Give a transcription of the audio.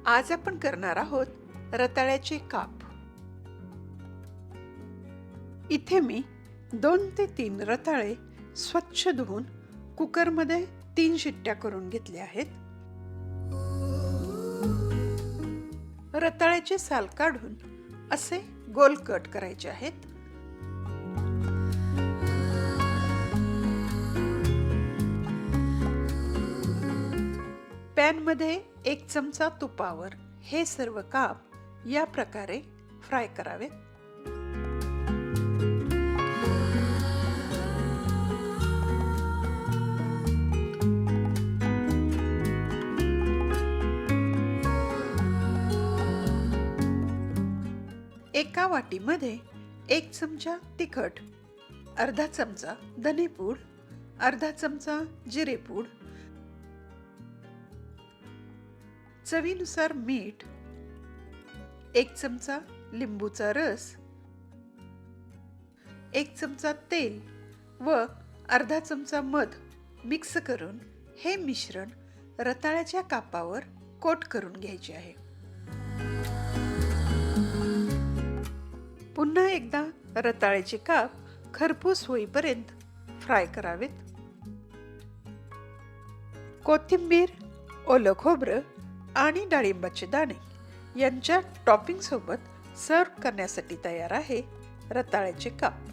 आज आपण करणार आहोत रताळ्याचे काप. इथे मी 2 ते 3 रताळे स्वच्छ धुवून कुकरमध्ये 3 शिट्ट्या करून घेतल्या आहेत. रताळ्याचे साल काढून असे गोल कट करायचे आहेत. पॅन मध्ये 1 चमचा तुपावर हे सर्व काप या प्रकारे फ्राय करावे. एका वाटीमध्ये 1 चमचा तिखट, अर्धा चमचा धनेपूड, अर्धा चमचा जिरेपूड, चवीनुसार मीठ, 1 चमचा लिंबूचा रस, 1 चमचा तेल व अर्धा चमचा मध मिक्स करून हे मिश्रण रताळ्याच्या कापावर कोट करून घ्यायचे आहे. पुन्हा एकदा रताळ्याचे काप खरपूस होईपर्यंत फ्राय करावेत. कोथिंबीर, ओलं खोबरं आणि डाळिंबाचे दाणे यांच्या टॉपिंग सोबत सर्व करण्यासाठी तयार आहे रताळ्याचे काप.